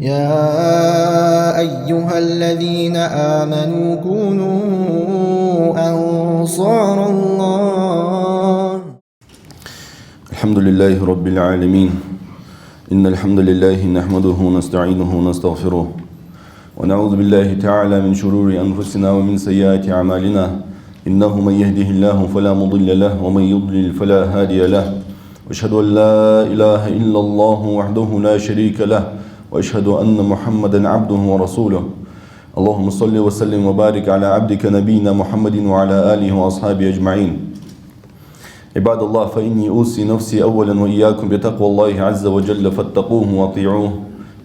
يا أيها الذين آمنوا كونوا أنصار الله. الحمد لله رب العالمين. إن الحمد لله نحمده ونستعينه ونستغفره ونعوذ بالله تعالى من شرور أنفسنا ومن سيئات أعمالنا. إنه من يهده الله فلا مضل له ومن يضلل فلا هادي له. وأشهد أن لا إله إلا الله وحده لا شريك له وأشهد أن محمدا عبده ورسوله. اللهم صل وسلم وبارك على عبدك نبينا محمد وعلى آله وأصحابه أجمعين. عباد الله، فإني أوصي نفسي أولا وإياكم بتقوى الله عز وجل فاتقوه وأطيعوه.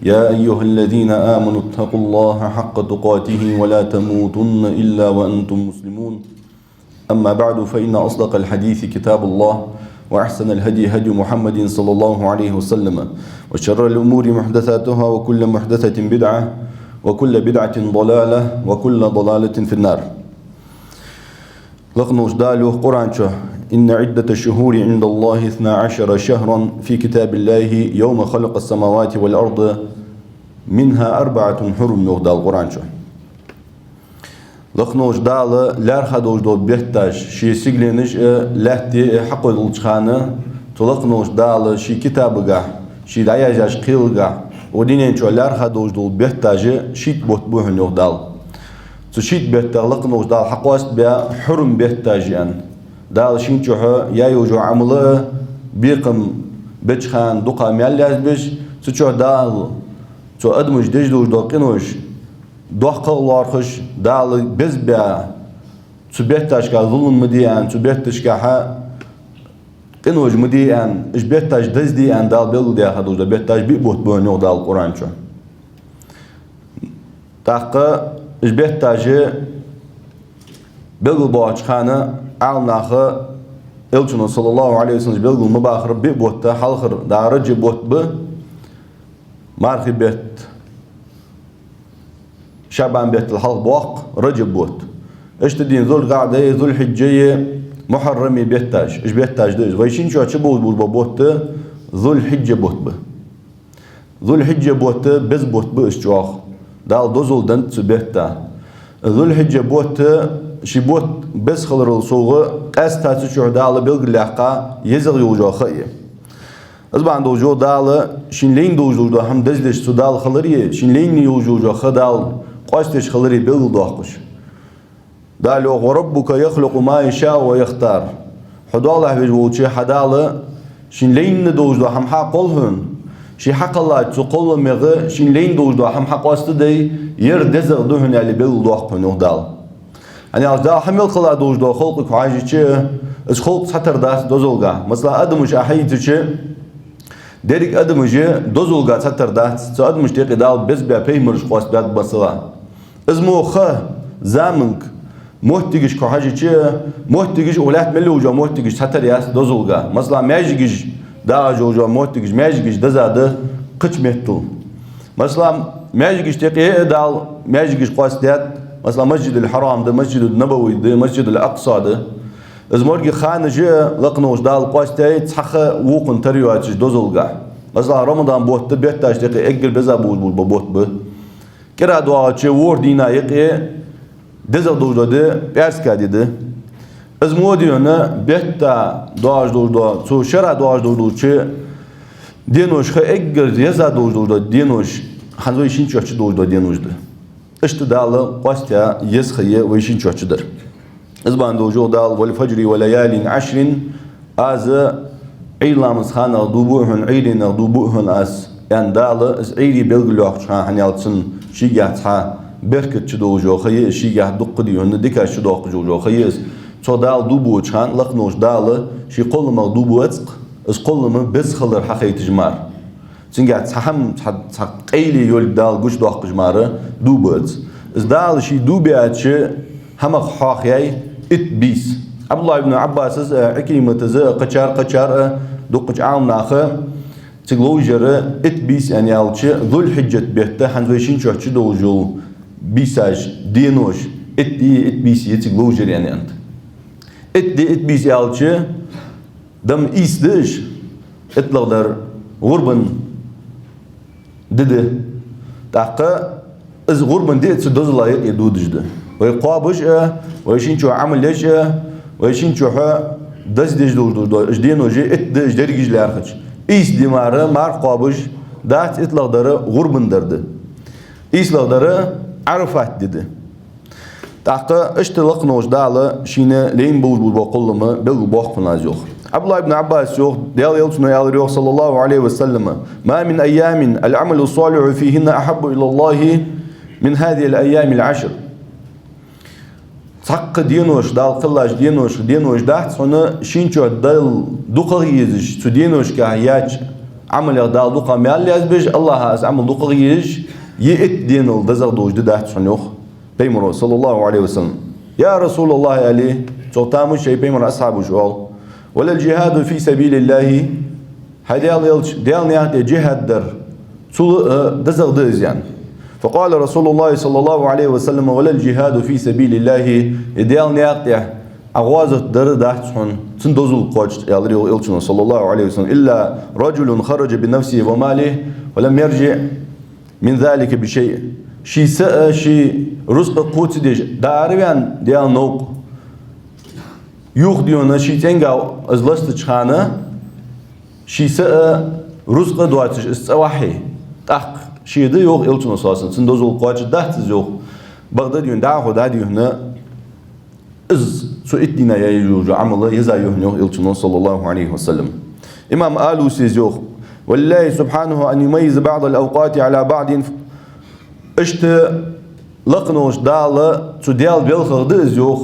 يا أيها الذين آمنوا اتقوا الله حق تقاته ولا تموتن إلا وأنتم مسلمون. أما بعد، فإن أصدق الحديث كتاب الله، وأحسن الهدي هدي محمد صلى الله عليه وسلم، وشر الأمور محدثاتها، وكل محدثة بدعة، وكل بدعة ضلالة، وكل ضلالة في النار. لقنوش دالو قرآن شو إن عدة الشهور عند الله 12 شهرا في كتاب الله يوم خلق السماوات والأرض منها 4 حرم. يغدى القرآن شو لقنوش دال لارخدوش دول بيحتاج شي سيغلينش لاتي حقو دولشخانة تلقنوش دال شي كتابغا شي داياجاش قيلغا ودينين شو لارخدوش دول بيحتاج شيت بوت بوهن يغدال تشيت بيحتاج لقنوش دال حقواست بيا حرم بيحتاج يعني دال شين شو يا يوجو عمله بيقم بيتشخان دوقا ميالاز بيش تشو دال تو ادمج دجدوش دول قنوش دوحق الله خش دال بز بيا تبيتاش كا ظلم مديان تبيتاش كا قنوج مديان اش بيتاش دزديان دال بيلو دي خدوش بيتاش بيبوت بونيو دال القرآن شو تاقا اش بيتاش بيلو باش خانه عالناخ إلچنو صلى الله عليه وسلم بيلو مباخر بيبوت حلخر دا رجي بوت ب مارخي بيت شعبان بيت الحلق بوق رجب بوت ايش تدين ذو القعدة ذو الحجية محرمي بيتاج ايش بيتاج ديش ويشين شو اتشبوت بوت ذو الحجة بوت ب ذو الحجة بوت بز بوت ب اشتواخ دال دوزول دنت بيتا ذو الحجة بوت شي بوت بز خلر الصوغة قاستا تشوح دال بيلق اللاقا يزغ يوجو خيه أزبان دوجو دال شين لين دوجو دو هم دزلش سو دال خلريه شين لين يوجو جو خدال قاستش خلري بيل دوخش دالو وربك يخلق ما يشاء ويختار حد الله بيجوتشي حدال شين لين دوجو هم حق قولهن شي حق الله تقول مغ شين لين دوجو هم حق واست دي ير دزغ دهن اللي بيل دوخن دال يعني از دال حمل خلا دوجو خلق حاجه از خلق سطر داس دوزولغا مثلا ادمش احيتشي ديريك أدمجي دوزولغا تتر دات سو أدمج تيقي دال بز بيا بيمرش قواس بيات بصلا ازمو خه زامنك موهتيجش كوحاجي چه موهتيجش اولات ملي وجا موهتيجش تتر ياس دوزولغا مثلا ماجيجش دا جوجا موهتيجش ماجيجش دزاده قش مهتل مثلا ماجيجش تيقي دال ماجيجش قواس ديات مثلا مسجد الحرام ده مسجد النبوي ده مسجد الأقصى ده ازمورجي خانجي لقنوش دال قواستي تحخ وقن تريواتش دوزولغا مثلا رمضان بوت بيتاش تقي اقل بزا بوت ب كرا دواتش وردينا يقي دزا دوجو ده بيرسكا ده ازموديونا بيتا دواج دوجو تو شرا دواج دوجو چه دينوش خ اقل يزا دوجو دينوش خنزوي شينچوچ دوجو دينوش ده اشت دال قواستيا يسخيه ويشينچوچ در ازبان دوجو دال والفجر وليال 10 از عيلامز خانا دوبوهن عيلين دوبوهن اس يعني دال از عيلي بلغلوخ شان هنيالتسن شيغاتها بركت دوجو خي شيغات دقديون ديكا شدوق جوجو خيس تو دال دوبو شان لقنوش دال شي قولما دوبوتق از قولما بس خلر حقيت جمار سنجات هم قيلي يول دال غش دوق جماره دوبوت از دال شي دوبياتش هم خاخياي ات بيس عبد الله بن عباس عكيمة ز قشار دوق عام ناخه تغلوجر ات بيس يعني alçı ذو الحجة بيته حنويشين شو تشدو جو بيساج دينوش ات دي ات بيس يتغلوجر يعني انت ات دي ات بيس alçı دم إيسدش اتلغدر غربن دده تحقق از غربن دي تسدوز الله يدود جدا ويقابش ويشين شو عمل ليش ويشين شو دز دج دور اجدين وجي ات اجدر جيج لارخش ايس دماره مار قابش دات اطلق داره غربن درده ايس لق داره عرفات دده تحقق اشتلق نوش داله شينه لين بوز بقول ما بل باخ فنازيوخ عبد الله بن عباس يوخ ديال يلتنا يا ريوخ صلى الله عليه وسلم ما من ايام العمل الصالح فيهن احب الى الله من هذه الايام العشر تحقق دينوش دال قلاش دينوش دات sonra شينچو دال دوقا يزش تو دينوش كهياج عمل دال دوقا مال يزبج الله هاز عمل دوقا يزش يئت دينول دزغ دوج دات سنوخ بيمر صلى الله عليه وسلم يا رسول الله عليه تلتامو شيء بيمر اصحابه شوال ولا الجهاد في سبيل الله هديال ديال نيات جهاد در دزغ دز يعني فقال رسول الله صلى الله عليه وسلم ولا الجهاد في سبيل الله ديال نيات أغوازت در داتسون تندوزل قوج يالري إلشنا صلى الله عليه وسلم إلا رجل خرج بنفسه وماله ولم يرجع من ذلك بشيء شي سأ شي رزق قوت ديش داريان ديال نوق يوخ ديونا شي تنجا أزلست تشخانة شي سأ رزق دواتش استواحي تحق شي دي يوخ إلشنا صلى الله عليه وسلم تندوزل قوج داتز يوخ بغداد يون داخو دادي هنا إز سو إتنا يجوج عمله يزايوه إلشنا صلى الله عليه وسلم إمام آلو سيزيوخ والله سبحانه أن يميز بعض الأوقات على بعض اشت لقنوش دالة تديال بيلخغ ديزيوخ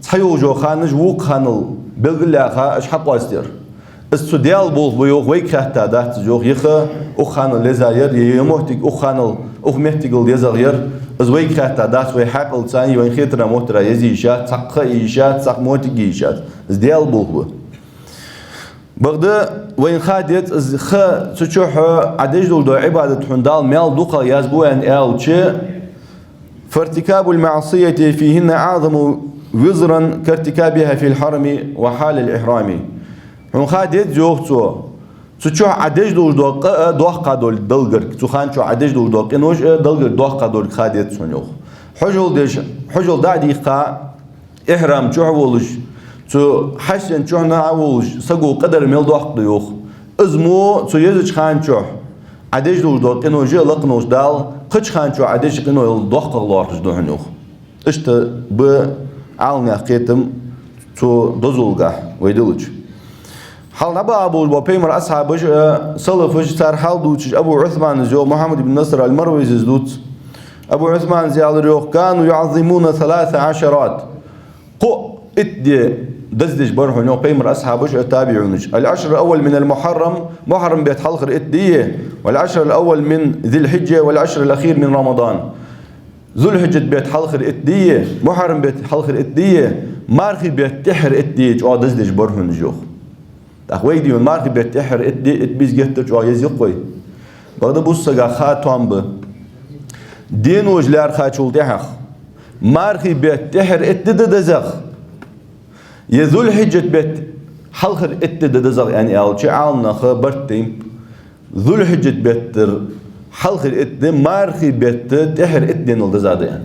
تحيوجو خانج ووك خانل بيلغلاخا اش حق واستير اس تديال بول بيوخ ويكاتا دات زيوخ يخا اخانل لزاير يموتك اخانل اخمهتقل يزاغير از ويكاتا دات ويحق التاني وين خيترا موترا يزيشات تقا ايشات تق موتك ايشات از ديال بول بغدا وين خادت از خا تشوح عدج دو عبادة حندال مال دوقا يازبو ان الچه فارتكاب المعصية فيهن أعظم وزرا كارتكابها في الحرم وحال الإحرام هون خادت جوختو تشوح عدج دو دوقا دول دلغر تخان شو عدج دو دوق انوش دلغر دوقا دول خادت سنوخ حجل دادي قا إحرام چوح تو حسن چوحنا عولش سقو قدر ميل دوق ديوخ ازمو تو يزج خان چوح عدج دو دوق انو جي لقنوش دال قش خان چوح عدج انو دوق الله دو هنوخ اشت ب عالنا قيتم تو دوزولغا ويدلج حال نبا ابو البيمر اصحابش سلفش صار حال دوتش ابو عثمان زو محمد بن نصر المروزي زدوت ابو عثمان زيال كانوا يعظمون 13 قو ادي دزدج برهو نو قيمر أصحابش تابعونش العشر الأول من المحرم محرم بيت حلقر ادية والعشر الأول من ذي الحجة والعشر الأخير من رمضان ذو الحجة بيت حلقر ادية محرم بيت حلقر ادية مارخي بيت تحر ادية جو دزدج برهو نجوخ أخوي ديون مارخي بيت تحر ادية اتبيز جهتر جو يزيقوي بغدا بوسسا خاتوان ب دين وجلار خاتشول تحخ مارخي بيت تحر ادية دزخ يذول حجة بيت حلقر اتد دزغ يعني أول عالنا خبرتين ذول حجة بيت حلقر اتد مارخي بيت تحر اتدين الدزاد يعني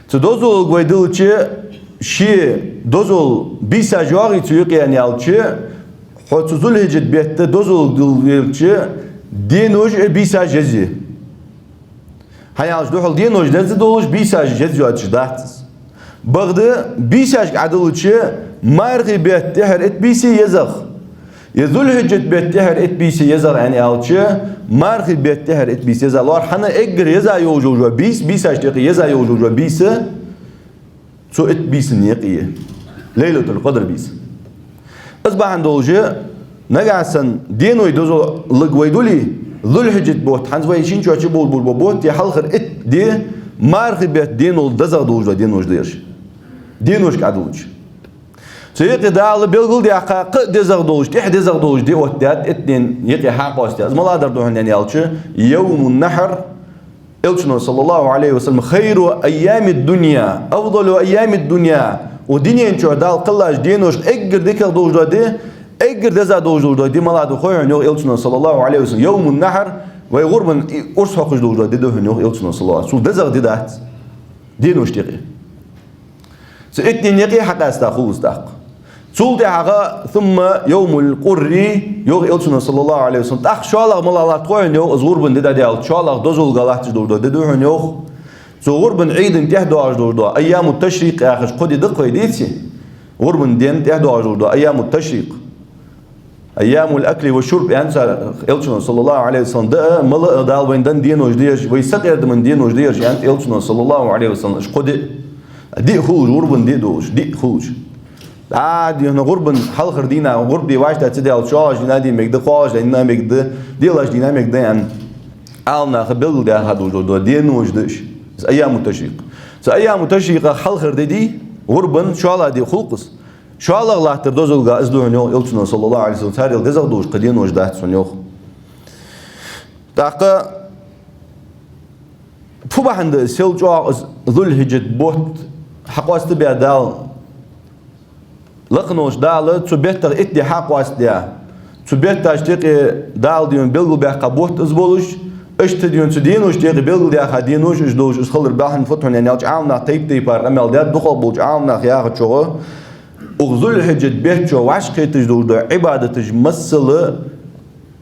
تدوزول قويدل شي دوزول بيسا جواغي تيوك يعني أول حتى ذول حجة بيت دوزول دل دينوش بيسا جزي هاي عالش دوحل دينوش دزي دولوش بيسا جزي واتش داتس بغدا بيساش عدلوشي مارغي بيت تحر ات بيسي يزغ يذول حجة بيت تحر ات بيسي يزغ يعني اوشي مارغي بيت تحر ات بيسي يزغ لور حنا اقر يزا يوجوجوا بيساش تقي يزا يوجوجوا بيسي سو ات بيسي نيقية ليلة القدر بيسي اصبح عندولجي نقعسن دينو يدوزو لقويدولي ذول حجة بوت حنزوي شينشو اتش بول بوت يحلخر ات دي مارخي بيت دينو دزغ دوجا دينوش ديرش دينوش قعدوش سيقي دال بيلغل دي حق دزغ دوج تح دزغ دوج دي وتات اتنين يقي حق واستاز ما لادر دوهن يعني يالش يوم النحر إلشنا صلى الله عليه وسلم خير أيام الدنيا أفضل أيام الدنيا ودنيا انشو دال قلاش دينوش اقر ديك دوج دي اقر دزغ دوج دي ما لادر خوين يو إلشنا صلى الله عليه وسلم يوم النحر ويغربن أرس حقش دوجا دده هنيو إلتنا صلى الله عليه وسلم دزغ ددات دينو اشتقي سئتني نقي حق استخو استحق سولد حقا ثم يوم القري يوغ إلتنا صلى الله عليه وسلم تأخ شالغ مال الله تقوين يوغ غربن ددا ديال شالغ دزول غلات دوجا دده هنيو سو غربن عيد تهدو اج دوجا أيام التشريق يا أخي قدي دق ويديتي غربن دين تهدو اج دوجا أيام التشريق أيام الأكل والشرب يعني إلتنا صلى الله عليه وسلم ده ملأ دال وين دن دين وجديش ويسقط من دين وجديش يعني إلتنا صلى الله عليه وسلم إيش قدي دي خوج غربن دي دوش دي خوج عادي هنا غربن حلقر دينا غرب دي واش تتدي على شاش دي مقد خاش دينا مقد دي لاش دينا مقد يعني عالنا خبل ده هذا دين وجديش أيام التشريق أيام التشريق حلقر دي غربن شو الله دي خلقس شو الله تردوزل جا إزدوهنيو إلتنا صلى الله عليه وسلم تاريخ دزغ دوش قدين وجدات سنيو تاقا فوبا عند سيلجوا ذو الهجة بوت حقواست بيا دال لقنوش دال تبيتر اتدي حقواست ديا تبيتر اشتيقي دال ديون بلغل بيا قبوت ازبولوش اشت ديون تدينوش ديقي بلغل ديا خدينوش اشدوش اسخلر باحن فتحن يعني اوش عامنا تيب ارمال ديا دخل بوش عامنا خياغة شوغو وذو الحجة بيتشو واش قيتج دوجدو عبادتج مسل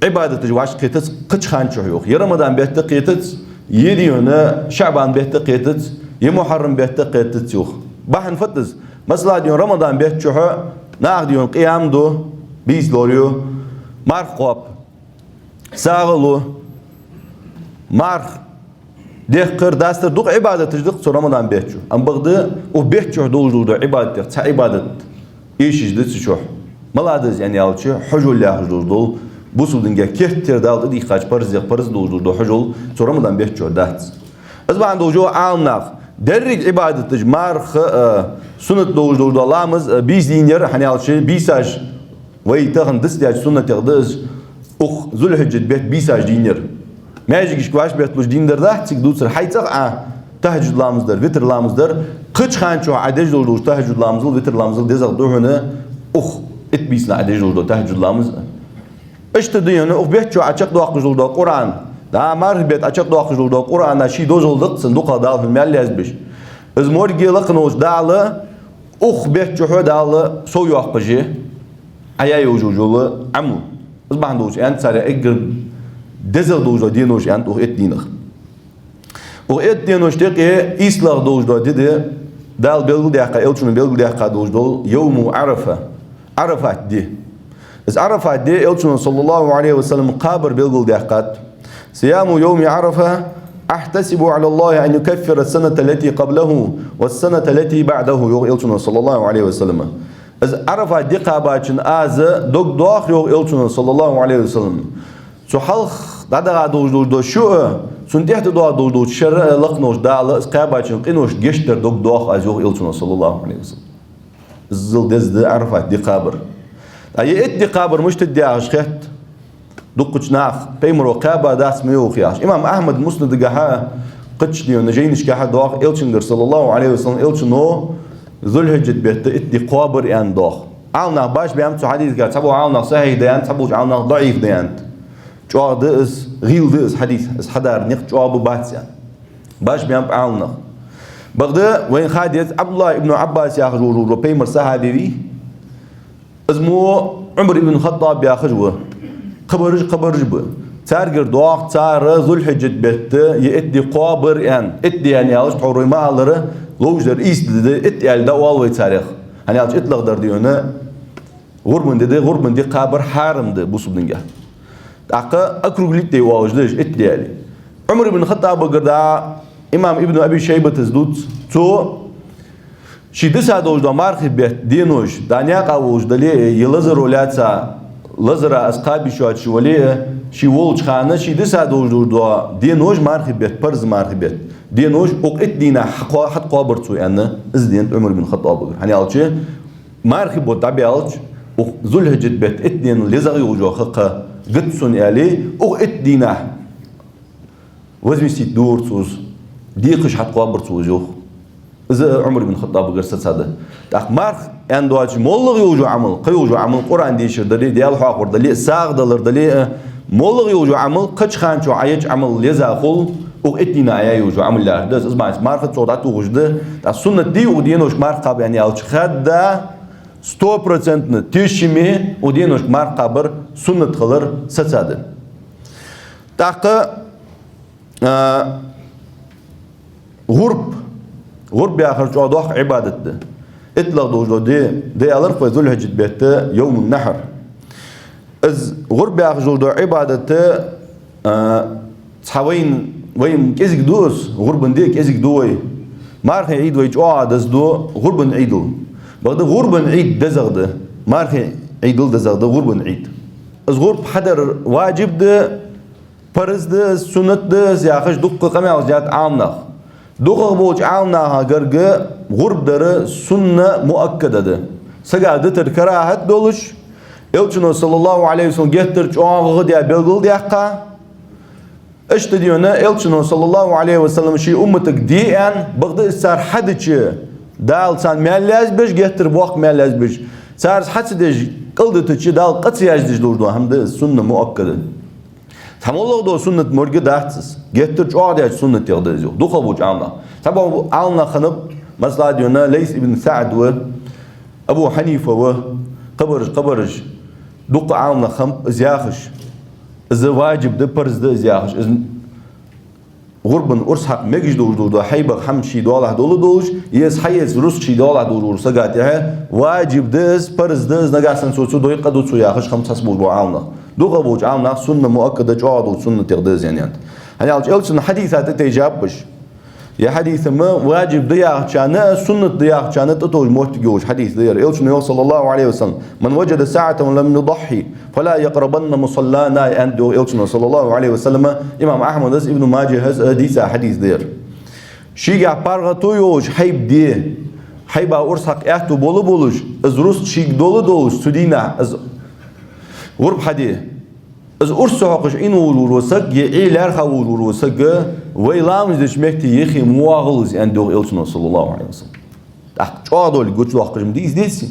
عبادتج واش قيتج قش خانشو يوخ يرمضان بيت قيتج يديونا شعبان بيت قيتج يمحرم بيت قيتج يوخ باحن فتز مثلا ديون رمضان بيتشو ناخ ديون قيام دو بيس لوريو مارخ قوب ساغلو مارخ ديخ قر داستر دوق عبادتج دوق سو رمضان بيتشو ام بغد و بيتشو دوجدو عبادتج تا عبادت إيش جدت شوح ملادز يعني ألشي حجول لا حجول دول بوسودن جا كتير دال دي خاج برز دول حجول سورمدان بيحجو دات أزبان دوجو عالناف درج عبادة جمارخ سنة دول لامز بيس دينير حني ألشي بيساج ويتخن دستياج سنة تقدس أخ ذو الحجة بيت بيساج دينير ما يجيش كواش بيت لوش دينير ده تقدر حيتق تهجد لامزدر وتر لامزدر قش خانشو عدج دول تهجد لامزل وتر لامزل دزق دوهنا اخ اتبيسنا عدج دول تهجد لامز اشتدينا اخ بيتشو عشق دو اخ دول قران دا مار بيت عشق دو اخ دول قران شي دوزل دق صندوق دال في المال يزبش از مورجي لقنوش دال اخ بيتشو دال سو يوقجي ايا يوجوجو عمو از باندوش انت ساري اجر دزق دوجو دينوش انت اخ اتدينخ وإد دينوش تقي إسلاغ دوش دو ديدي دال بيلغل ديحقا إلتشون بيلغل ديحقا دوش دول يوم عرفة عرفات دي إذ عرفات دي إلتشون صلى الله عليه وسلم قابر بيلغل ديحقات صيام يوم عرفة أحتسب على الله أن يكفر السنة التي قبله والسنة التي بعده يوغ إلتشون صلى الله عليه وسلم إذ عرفات دي قاباتشن آز دوك دوخ يوغ إلتشون صلى الله عليه وسلم سو حلق دادا دوش دو شو سنتيحت دو شر لقنوش دال اسقاباتشن قينوش جشتر دوخ از يوغ إلتشون صلى الله عليه وسلم الزل دز دي عرفات دي قابر أي إد دي قابر مش تدي عشخت دقش ناخ بيمرو قابا داس ميوخ ياش إمام أحمد مسند جها قتش ديو نجينش كها دوخ إلتشنجر صلى الله عليه وسلم إلتشنو ذو الهجة بيت إد قابر يعني دوخ عالنا باش بيامتو حديث قال تبو عالنا صحيح ديان تبو عالنا ضعيف ديان جواب دس غيل دس حديث اس حدار نق جواب باتسيان باش بيام عالنا بغدا وين خاديت عبد الله ابن عباس ياخذ رو بيمر صحابي اسمه عمر بن الخطاب ياخذ قبرج ب تارجر دوق تار ذو الحجة بيت يأدي قابر ادي يعني عاوز حوري ما على لوجر ايست ادي على دوال ويتاريخ يعني عاوز اطلق در ديونا غربن دي قابر حارم ده بوسبنجا أقا أكرجليت دي واجدش ادي علي عمر بن الخطاب قردا إمام ابن أبي شيبة تزدوت تو شي دسا دوج دا مارخي بيت دينوش دانيا قاوش دلي يلزر ولاتسا لزر أسقابي شو ولي شي ولج خانه شي دسا دوج دا دينوش مارخي بيت برز مارخي بيت دينوش وقت دينا حد قابرتو يعني ازدين عمر بن الخطاب يعني قالش مارخي بوت دابي قالش وذو الهجة بيت اتدين لزغي وجو خلقه قدسون يالي وقت دينا وزمي سيت دور توز ديقش حد قابرتو وجوه إذا عمر بن الخطاب قرصت هذا تأخمار عندواج مولغ يوجو عمل قيوجو عمل قرآن ديشر دلي ديال حاقور دلي ساق دلر دلي مولغ يوجو عمل قش خانشو عيج عمل لزاخل وقتنا عيا يوجو عمل لا ده اسمع مارفت صوت وجده دا سنة دي ودينوش مارقب يعني أو خد 100% تشمي ودينوش مارقبر سنة خلر ستساد تاق غرب يا آخر جودوخ عبادته اطلق دوجو دي ألر في ذو الحجة بيته يوم النحر از غرب يا آخر جودو عبادته تحوين ويم كيزك دوس غربن دي كيزك دوي مارخي عيد ويجوا دز دو غربن عيدل بعد غربن عيد دزغده مارخي عيدل دزغده غربن عيد از غرب حدر واجب ده فرض ده سنة ده زياخش دقة كم أوزيات عامنا دقة بوج عامنا هاجرجة غرب دره سنة مؤكدة ده سجادة الكراهة دولش يلتشنو صلى الله عليه وسلم جهتر غدي بيلقول ديقة اشتديونا يلتشنو صلى الله عليه وسلم شيء أمتك ديان بغدا صار حدش دال سان مالاز بيش جهتر بوق مالاز بيش صار حدش قلدتش دال قصياج دش دور هم ده سنة مؤكدة هم الله ده سنة مرجع دهتس جهتر عادي سنة يقدر دخل بوج عنا طبعا عنا خنب مثلا ديونا ليس ابن سعد و أبو حنيفة و قبرج دق عنا خم زياخش إذا واجب ده برز ده زياخش إذا غربن أرس حق مجد دور حيبق حمشي دوله دولش يس حيز روس شي دوله دور سجاتها واجب ده برز ده نجاسن سوتو دوي قدو سياخش خمسة أسبوع بعنا دق بوج عنا سنة مؤكدة جاد وسنة تقدس يعني هني على جلسة حديثات تجابش يا حديث ما واجب ضياع كان سنة ضياع كانت تطول موت جوش حديث دير إلشنا صلى الله عليه وسلم من وجد ساعة ولم يضحي فلا يقربن مصلانا عند إلشنا صلى الله عليه وسلم إمام أحمد ابن ماجه حديث دير شيء عبارة تويوش حيب دي حيب أورسق أهتو بولش أزروس شيء دولش سدينا غرب حديث از أرسحقش إنه ولوسق يعيلر خولوسق ويلامز دشمكتي يخي مواغلز عند إلشنا صلى الله عليه وسلم. أقعدوا قلت له أخرج مديس ديسي.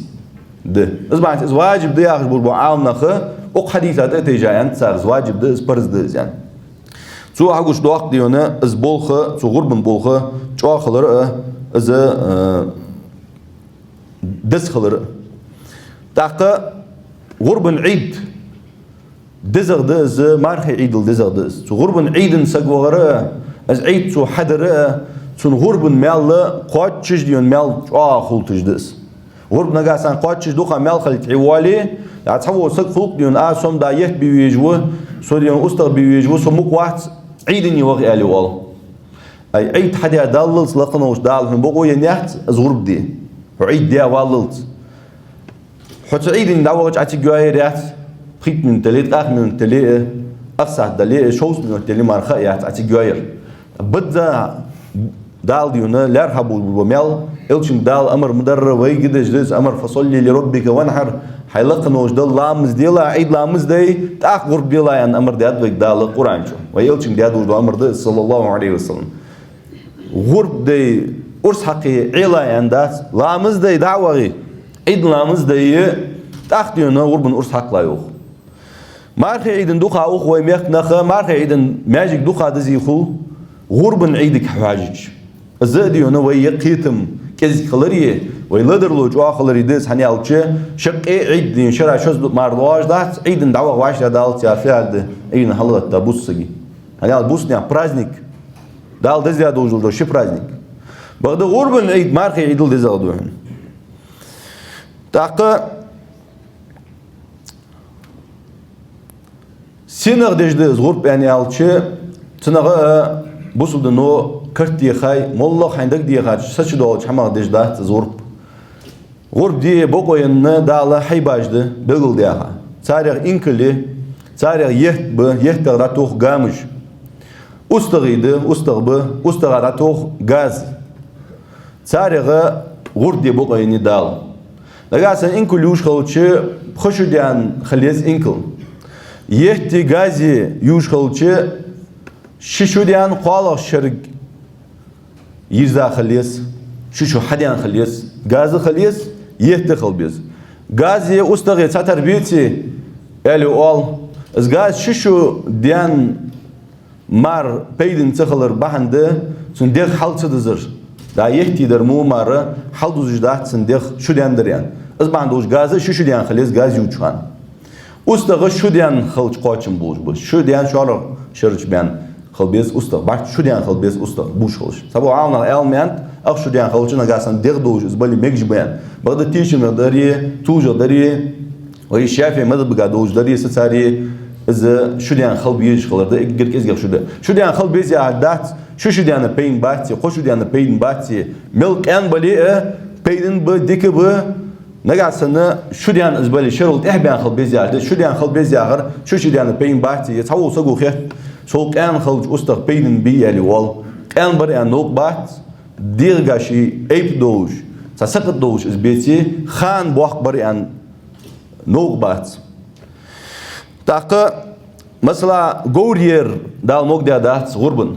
ده. إذا إز واجب ده أخرج بربع عام نخه أق حديثات تيجان صار واجب ده إز برز ده يعني. سو أقولش ده أخ ديونا إز بولخه سو غربن بولخه شو خلر إز دس خلر. تاق غربن عيد. دزغ دز مارخي عيدل دزغ دز سو غربن عيدن سقوغرا از عيد سو حدرا سو غربن مال قاتش ديون مال خلطش دز غرب نغاسان قاتش دوخا مال خلط عوالي يعتحو سق خلق ديون سوم دا يهت بيويجو سو ديون استغ بيويجو سو مقوات عيدن يوغي آلي وال اي عيد حدا داللت لقنوش دالهم بقو ينيحت از غرب دي عيد دي واللت حتى عيدن داوغج عتي جواي ريات خيط من تلي قاخ من تلي أفسح تلي شوز من تلي مرخا يعطي جوير بدأ دال ديونا لارحبوا بميل إلشين دال أمر مدرر ويجدش دز أمر فصلي لربك وانحر حيلقنوش دال لامز ديلا عيد لامز دي تاخ غرب ديلا يعني أمر ديات بيك دال القرآن شو ويلشين ديات وجد أمر ده صلى الله عليه وسلم غرب دي أرس حقي علا يعني داس لامز دي دعوة عيد لامز دي تاخ ديونا غرب أرس حق لا يوخ مارخي عيدن دوخا أخ ويميخ نخا مارخي عيدن ماجيك دوخا دزيخو غربن عيدك حواجج الزاديونا ويقيتم كزي خلريه ويلدرلو جوا خلري دز هني ألتشي شق عيد دين شرع شوز ماردواج دات عيدن دعوة واش دال تيافيال ده عيدن حلقة تابوسسي هني البوسنيا برازنيك دال دزيا دوجل دو شي برازنيك بغدا غربن عيد مارخي عيدل دزغدوهن تاقا سينغ دجده زغرب يعني ألتشي سينغ بوصل دنو كرت ديخاي مولخ عندك ديخاي سش دولش حما دجده زغرب غرب دي بقوين دالا حيباجده بقول ديها تاريخ إنكلي تاريخ يهت راتوخ جامج أستغيده أستغراتوخ غاز تاريخ غرب دي بقوين دال لقاسن إنكل يوش خلوتشي خشو ديان خليز إنكل يهتي غازي يوش خلوتشي ششو ديان قالق شرق يرزا خليز ششو حديان خليز غاز خليز يهتي خلبيز غازي أستغي تاتر بيوتي ألي أول از گاز ششو دیان مار پیدن تخلر بهنده سن دیخ حال صدزر دا یهتی در مو ماره حال دوزش دات سن دیخ شو دیان دریان از باندوش گازه شو دیان خلیز گاز یوچوان استغ شو دیان خلچ قاچم بوش بوش شو دیان شارو شرچ بیان خلبیز استغ بعد شو دیان خلبیز استغ بوش خلش سبو عاونا علمیان اخ شو دیان خلچنا گاسن دیخ دوش از بالی مگج بیان بعد تیشم داری توجا داری وی شافی مذهب قادوش داری ستاری از شو دیان خلبیش خلرده اگر کس گفت شو دیان خلبیز یا عادت شو دیان پین باتی خوش شو دیان پین باتی ملک ان بالی پیدن با دیک با نگاسن شو دیان از بالی شرط احبان خلبیز یا شو دیان خلبیز یا غر شو دیان پین باتی تصور سگو خیر شو کان خلج استق پیدن بی علی وال کان بری ان نوک بات دیرگاشی ایپ دوش سسقط دوش از بیتی خان باق بری ان نوک بات تاقه مثلا گوریر دال موک دادات غربن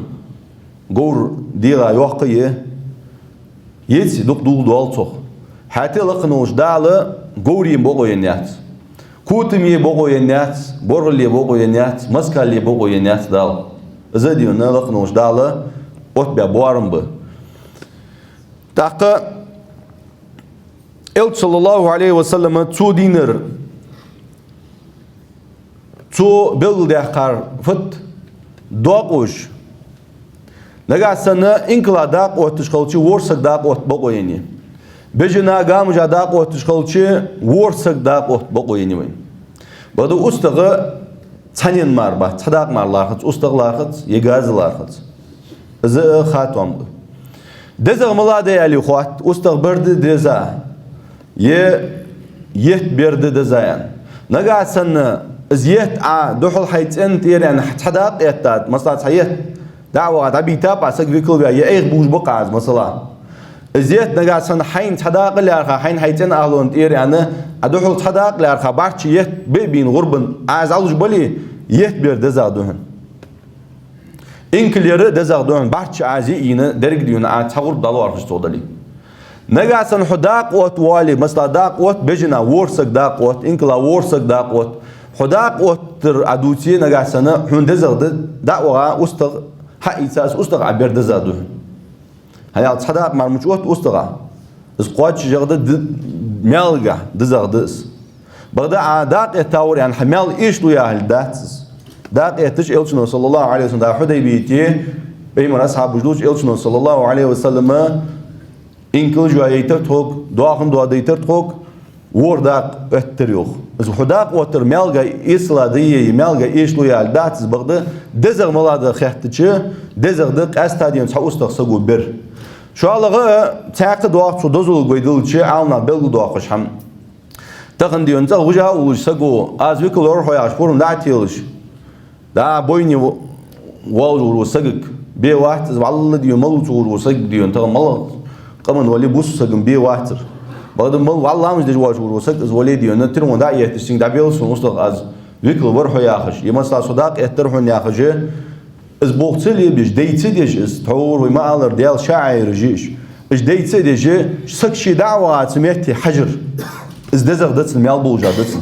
گور دیرا یوقیه یت دوک دول دوال توخ حتی لقنوش داله گوریم بقوینیات کوتمی بقوینیات برلی بقوینیات مسکالی بقوینیات دال زدیو نه لقنوش داله ات بیا بوارم به تاقه ال صلی الله علیه و سلم تو دینر تو بلده قار فت داقوش نگاسنا انکلا داق واتشخلچی ورسک داق وات بقوینی بجنا گامجا داق واتشخلچی ورسک داق وات بقوینی وین بعد استغ ثانین مار با صداق مار لاخت استغ لاخت یگاز لاخت ز خاتم دزغ ملاده علی خوات استغ برد دزا یت برد دزایان نگاسنا زيت دحول حيتين تير يعني حداق يتات مثلا صحيح دعوة عبي تابع سك فيكل بيا يأيغ بوش بقعز مثلا زيت نقاسن حين حداق اللي أرخا حين حيتين أهلون تير يعني دحول حداق اللي أرخا بارش يت بين غربن عايز علوش بلي يت بير دزادوهن إنكل يرى دزادوهن بارش عايز ينا درج ديون عاد تغرب دلو أرخش تودلي نقاسن حداق وات والي مثلا داق وات بجنا ورسك داق وات إنكلا ورسك داق وات حداق وتر عدوتي نجاسنا هندزغد دعوة أستغ حقيقة أستغ عبر دزادو هيا حداق مرموش وت أستغ إسقاط جغد مالجا دزغدس بعد عداق يتاور يعني حمال إيش لو ياهل داتس داق يتش إلشنا صلى الله عليه وسلم دا حديبيتي بيمر أصحاب وجدوش إلشنا صلى الله عليه وسلم إنكل جوايتر توك دعاهم دعاء ديتر توك ورداق اتريوخ از حداق وتر مالجا إسلادية مالجا إيش لو يال داتس بعده دزغ ملاده خيحتشي دزغ دق استاديون ساوستخ سقو بر شو علاقة تعقد وقت دزول قيدلشي عالنا بلغ دواقش هم تخن ديون تا وجا ولش سقو از ويكل روح ياش فورم داتيلش دا بويني والجور وسقك بي واحد والله ديون ملوتور وسق ديون تا مل قمن ولي بوس سقم بي واحد بعد ما والله مش دجواج وروسك از وليدي أنا ترى ودا يهتشين دابيل سونستق از ويكل ورح ياخش يمسلا صداق يترحون ياخش از بوقتلي بيش ديتديش از تور وما على ديال شاعر جيش اش ديتديش سكشي دعوة سميتي حجر از دزغ دتس ميال بوجا دتس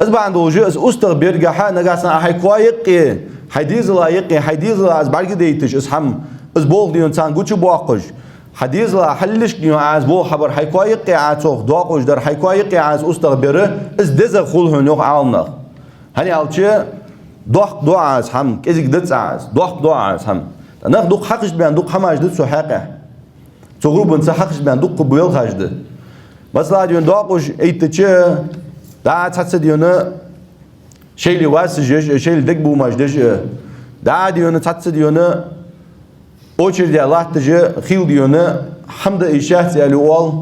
از بعد وجه از استغ بيرجع حنا قاسنا حي كوايقي حديث لا يقي حديث لا از برق ديتش از هم از بول ديون تان قوتش بواقش حديث لا حلش كيو عاز بو خبر حيكوايقي عاتوخ دواقوش در حيكوايقي عاز استغبره از دزغ خلهن يوق عالنا هني عالچه دوق دو عاز هم كزيك دتس عاز دوق دو عاز هم ناخ دوق حقش بيان دوق حماش دتسو حقه تغرب انت حقش بيان دوق بيل خاجده مثلا ديون دواقوش ايتچه دا تاتس ديونه شيلي واسجه شيل دق بو ماجدش دا ديونه تاتس ديونه اوچر دي الله تجه خيل ديونه حمد ايشات يا لوال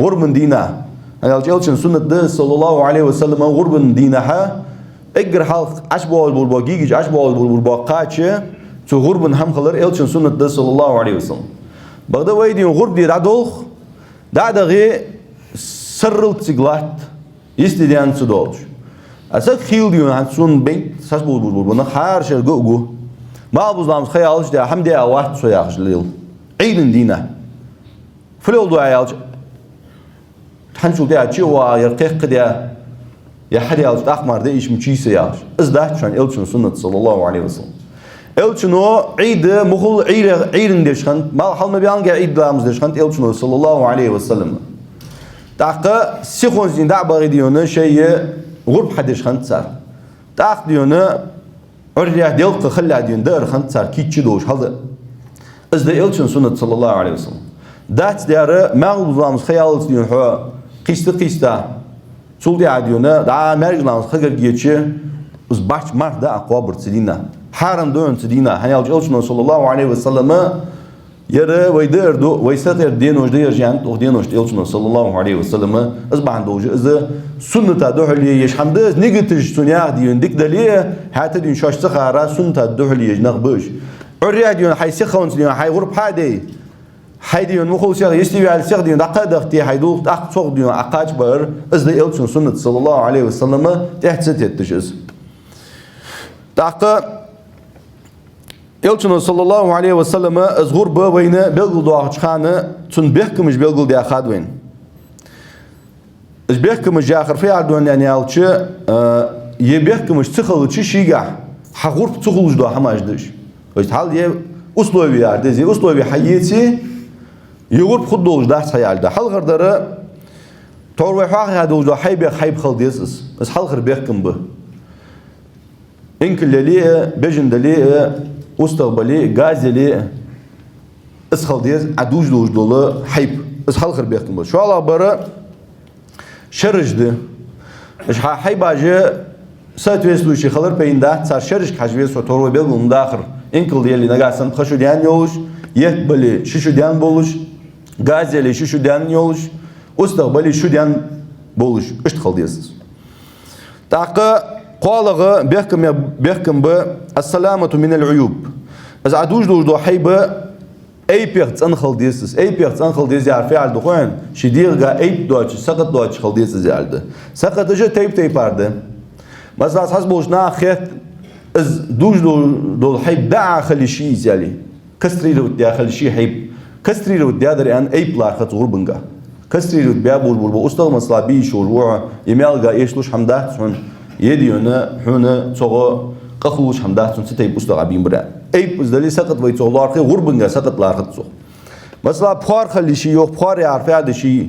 غرب دينا انا الجلشن سنه صلى الله عليه وسلم غرب دينها اجر حال اشبال بالباقيج اشبال بالباقاچه تو غرب هم خلر الشن سنه صلى الله عليه وسلم بغدا ويدين غرب دي رادوخ دغه سرل تسغلات يستديان سدولش اسك خيل ديون هنسون بين ساسبول بنا هر شر جو ما بوزلامز خيالش ده هم ده واحد سوياخش ليل عيدن دينا فلو دو عيالش تحنشو ده تشوا يرقيق ده ya hadi yalç akmarda iş müçiyse yalç. İzdah çan elçin sünnet sallallahu aleyhi ve sellem. Elçin o iydi muhul iyirin deşkan. Mal halma bir ange iydlamız deşkan elçin o sallallahu aleyhi ve sellem. Taqa sikhonzin da'bagı diyonu şeyi gurb hadişkan tsar. Taq diyonu urriyah delqı khalla diyon da irkhan tsar kitçi doğuş haldı. İzde elçin sünnet sallallahu aleyhi ve sellem. Dat diyarı mağlublamız khayalız diyon ho qista. Suldi adiyonu da merglamız khagır geçi uz baş marda aqwa burtsidina. Haram dön sidina. Hani elçin sallallahu aleyhi ve sellem yarı vayderdu vaysatır diyen ojda yarjan diyen ojda elçin sallallahu aleyhi ve sellem az bahanda ojda az sünneta duhliye yaşamdı negatiş sunya diyen dikdali hatta diyen şaştı khara sünneta duhliye naqbuş urriya diyen haysi khons diyen hay grup hadi hay diyen mukhulsiya yestivi al siq diyen daqadaq diye haydu aq soq diyen aqaç bar az da elçin sünnet sallallahu aleyhi ve sellem tehsit etmişiz. Daqa elçin sallallahu aleyhi ve sellem az gurba bayna belgul doğa çıkanı tun behkimiz belgul diye khadwen. Az behkimiz jahir fi'al dön yani elçi ye behkimiz tıkılıçı şiga. Ha gurb tıkılıç doğa hamajdış. İşte hal ye uslovi yerde ze uslovi hayeti ye gurb xuddoğuz da sayalda. Hal gırdarı torve haqada uzo haybe hayb khaldiysiz. Az hal gır behkim bu. İnkileli bejindeli ustaqbali gazeli isxaldiyaz aduj dolu hayb ishal khirbeqtim bu. Şu ala bara şerjdi. İş haybajı satweslu şi khalar peyinda sar şerj hajve so torwa belgum daxir. Inkil diyeli nagasan khashudan yoluş, yetbali şişudan boluş, gazeli şişudan yoluş, ustaqbali şudan boluş. İşt khaldiyasiz. Taqa قالغ بيحكم السلامة من العيوب. إذا عدوج دو حيبة أي بيخت أنخل ديسس أي بيخت أنخل ديس يعرف على دخان شدير جا أي دوتش سقط دوتش خل ديسس يعرف سقط جا تيب عرده. مثلا حسب وجنا خيط إز دوج دو حيب دع خلي شيء زالي كسري لو دع خلي شيء حيب كسري لو دع دري أن أي بلار خط غربنجا كسري لو بيا بول أستغل مثلا بيش وروع يميل جا إيش حمدات سون يديونه هنا صغى قخوش حمدات ستة يبوستر عبين برا أي بزدلي سقط ويتولار خي غربنجا سقط لارخت صغ مثلا بخار خلي شيء يو بخار يعرف هذا شيء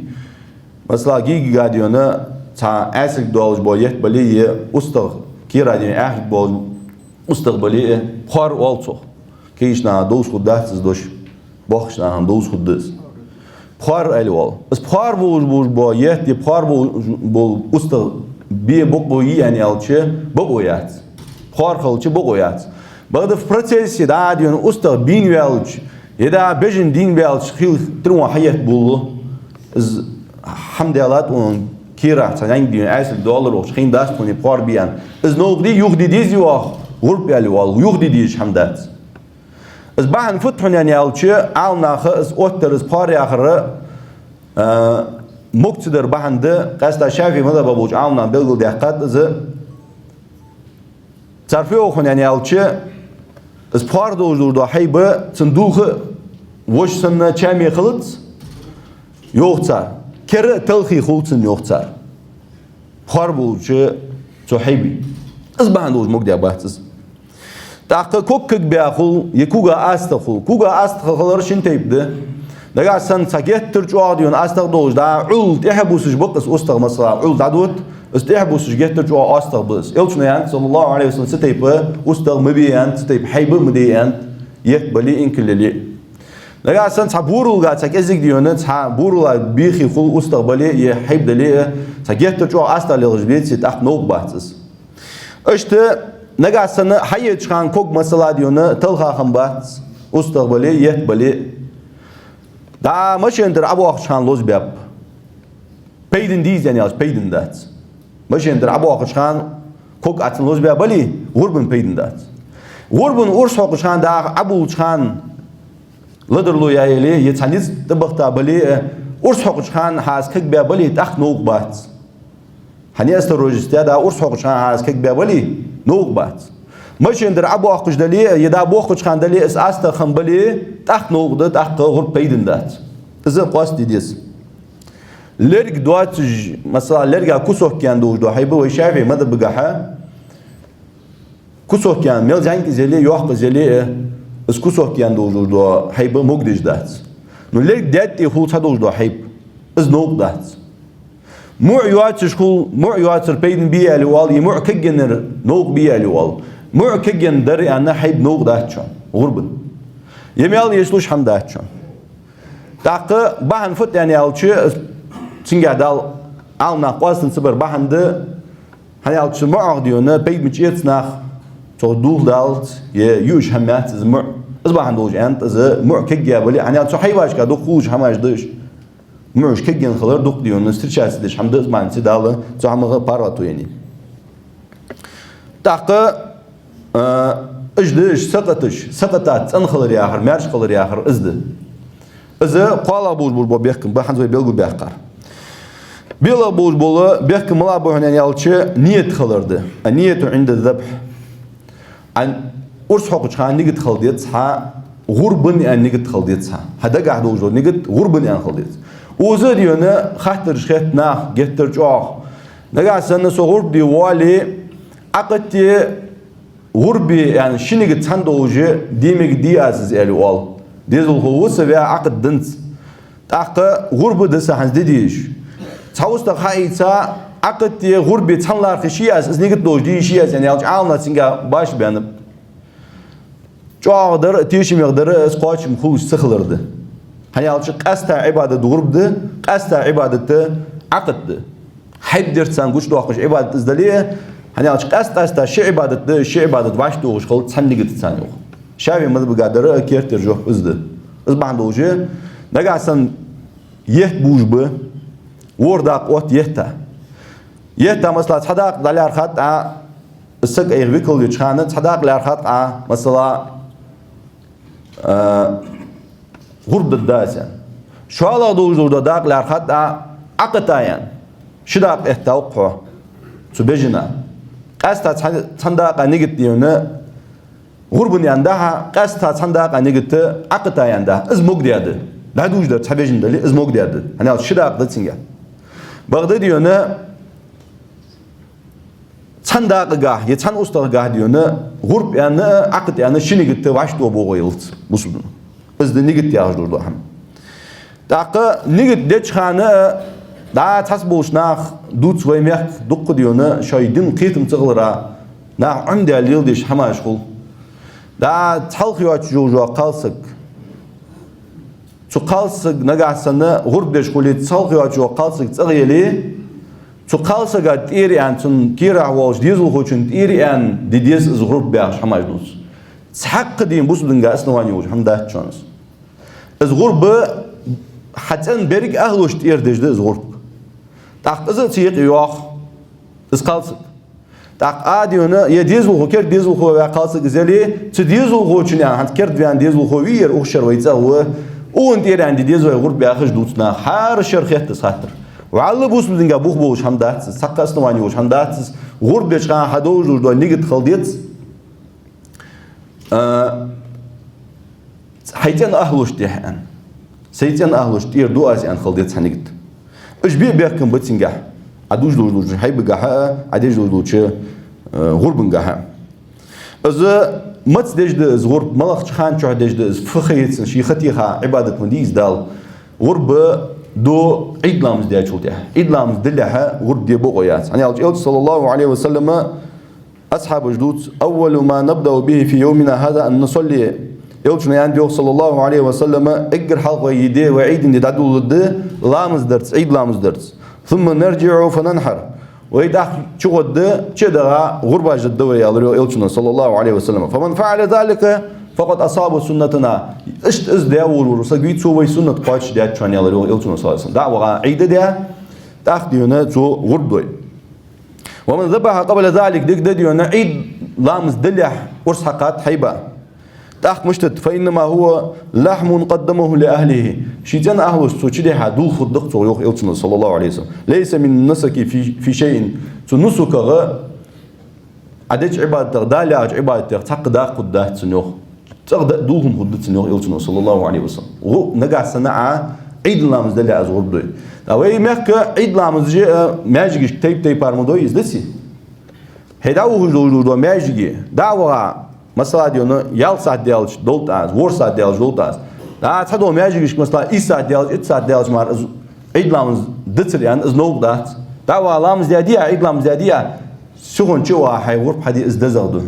مثلا جيجي قاديونه تا أسك دولج بايت بليه أستغ كيرا دين أهل بول أستغبليه بخار والصغ كيشنا دوس خدات دوش باخشنا هم دوس خدس بخار ألوال بس بخار بول بايت دي بخار بول أستغ bir boğuyu yani alçı boğuyat. Xor xalçı boğuyat. Bagda prosesi da diyor usta bin velç ya da bejin din velç xil trum hayat bulu. Az hamdalat on kira sanang diyor asıl dolar o xin das tuni xor biyan. Az noqdi yuqdi dizi wa gurb yali wal yuqdi diz hamdat. Az bahan futhun yani alçı alnaxı az ottarız par yaxırı مقتدر بحنده قصد شافي ماذا بابوج عامنا بلغل دقات إذا تعرفيه أخوان يعني ألشة إذ باردوج دور ده حيبة صندوق وش سنة كامية خلط يوختار كره تلخي خلطن يوختار باردوج تو حيبي إذ بحندوج مقدر بحث تاقة كوك بيأخل يكوجا أستخل كوجا أستخل رشين تيبده نجا سن سجيت ترجع عاديون أستغ دوج دا عول تحبوسش بقص أستغ مثلا عول دادوت استحبوسش جيت ترجع أستغ بس إلشنا يعني صلى الله عليه وسلم ستيب أستغ مبيان ستيب حيب مديان يقبلي إنك اللي نجا سن سبورول قاعد سكزيك ديونه سبورول بيخي خل أستغ بلي يحيب دلي سجيت ترجع أستغ للجبيت ستأخ نوق بحثس أشت نجا سن حيت شان كوك مثلا ديونه تلخا خم بحث أستغ بلي يقبلي da maşendir abu akşan loz bep peydin diz yani az peydin dat maşendir abu akşan kok atın loz bep bali gurbun peydin dat gurbun urs akşan da abu akşan ladırlo yayeli yetsaniz tabaqta bali urs akşan has kek bep bali tak nok bat hani astrolojistya da urs akşan has kek bep bali nok bat maşendir abu akş dali ya da abu akşan dali es asta khambali tak noqda tak غرب peydin dat. İzin qas didiz. لرق دواتج مثلا لرقا كسوه كان دوج دو حيبه وشافي ماذا بقاها كسوه كان ميل زانك زلي يوحق زلي اس كسوه كان دوج دو حيبه مقدش دات نو لرق داتي خول تدوج دو حيب از نوق دات مو يواتش خول مو يواتر بيدن بيالي وال يمو كجنر نوق بيالي وال مو كجن در يعني حيب نوق دات شون غربن يميال يشلوش حم دات شون تاق بحن فت يعني alçı تنجا دال alna قاسن سبر بحن ده hani alçı mu'ag diyor ne pek mi çetsnach so dul dalt ye yuş hamat z mu az bحن دوج ant az mu kegya bali hani alçı hayvaş ka do khuj hamaj dış mu'ş keggen khalar dok diyor ne stirchas dış hamda az man si dalı so hamı parvat yani taq اجدش سقطت انخلر يا اخر مارش خلر يا اخر ازد إذا قال أبوش بول بيحكم بحن زي بيلقو بيحكر بيل أبوش بول بيحكم الله أبوه يعني يالشة نية خلرده النية عند الذبح عن أرس حقوق عن نيجت خلديت ها غربن عن نيجت خلديت ها هذا قاعد وجود نيجت غربن عن خلديت وزاد يونا خاطر شخت ناخ جتر جاه نقع سنة سو غرب دي والي عقدتي غربي يعني شنيجت هندوجة ديمك دي أساس الوال ديزل هو سوى عقد دنس تاقة غربة دسا هنز ديديش تاوستا خايتا عقد دي غربة تنلار خشياس از نيجت دوج دي شياس يعني يالج عالنا تنجا باش بيانب جو اقدر تيشم يقدر اسقاش مخوش سخلرد هني يالج قاستا عبادة غرب ده قاستا عبادة عقد ده حيب درتسان قوش دوخش عبادة ازداليه هني يالج قاستا شي عبادة ده شي عبادة باش دوغش خلط تنجت تسانيوخ شافي ماذا بقدر كيرتر جوه ازده از بعد وجه نقعسن يهت بوج به ورداق وقت يهتا مثلا تحداق دالار خط السق اي فيكل يتشانه تحداق لار خط مثلا غرب الداس يعني شو على دوج داق لار خط عقتاين شداق اهتوقع تبجنا قاستا تحداق نيجت ديونه غربن يندها قاستا صنداق نيجت عقتا ينده از مقدياده لا دوج در تحبيجن دلي از مقدياده انا شداق دتسنجا بغداد يونه صنداق غا يتان اوستا غا ديونه غرب يعني عقد يعني شنيجت واشتو بوغيلت مسلم از نيجت ياجدور دوهم داق نيجت دچخانه دا تاسبوش ناخ دوت ويمك دوق ديونه شايدين قيتم تغلرا نا عند اليلدش حماشخول دا تحلقيات جوجو قالسك تقالسك نقعسنا غربش قولي تحلقيات جو قالسك تغيلي تقالسك تيري ان تن كيرا واش ديزل خوچن تيري ان ديديس از غرب باش حماجدوس تحق دين بوس دنگا اسنواني وج حمدا تشانس از غرب حتى بريك اهلوش تير دجد از غرب تاقز تيق يوخ از قالسك تاق آدیونه یه دیزل خو کرد دیزل خو و قاصد گزلی چه دیزل خو چنین هنت کرد بیان دیزل خو ویر او شرویت هو اون دیران دیزل غرب بیاخش دوتنا هر شرخیت ساتر و علی بوس بدنگا بوخ بوش هم دات سقاس نوانیوش هم دات غرب بیشقا حدوج دو نیگت خالدیت حيتين أهلوش تيحن سيتين أهلوش تير دو أزي أن خالديت هنيجت إيش بيحكم بتسنجح عدوش دوج حي بجحا عديش دوج غرب جحا إذا ما تدش ده غرب ملخ خان شو عديش ده فخيت شيء ختيها عبادة مديز دال غرب دو عيد لامز ده شو تيها عيد لامز دلها غرب دي بقيات يعني الله صلى الله عليه وسلم أصحاب جدود أول ما نبدأ به في يومنا هذا أن نصلي يوجنا عند صلى الله عليه وسلم اجر حلقة يديه وعيد إن تعدو ضد لامز درس عيد لامز درس ثم نرجع فننحر وإذا شو قد شدها غربة جدوى يوجنا صلى الله عليه وسلم فمن فعل ذلك فقد أصاب سنتنا إشت إز ده ورسقيت سوى سنة قاتش ده شان يوجنا صلى الله عليه وسلم دعوة عيد ده تأخذنا سو غربة ومن ذبح قبل ذلك ديك ديونا عيد لامز دلح ورسحقات حيبة تأخ مشتت فإنما هو لحم قدمه لأهله شيطان أهله سوتشده دول خدق يوخ إلتنا صلى الله عليه وسلم ليس من نسك في شيء تنسك عدج عبادة دالج عبادة تق دا قد تنوخ تق دولهم خد تنوخ إلتنا صلى الله عليه وسلم وهو نجع صناعة عيد لامز دلي از غرب دوي اوي مك عيد لامز جي ماجيش تيب بارمودو يزدسي هدا وجدو ماجيجي دعوا مثلا ديونو يال ساعت ديالش دولتاز ور ساعت ديالش دولتاز دا تحدو ماجيجي مثلا اي ساعت ديالش ات ساعت ديالش مار عيد لامز دتر يعني از نو دات دعوا لامز دياديا عيد لامز دياديا شغون شو هاي غرب حدي از دزغدو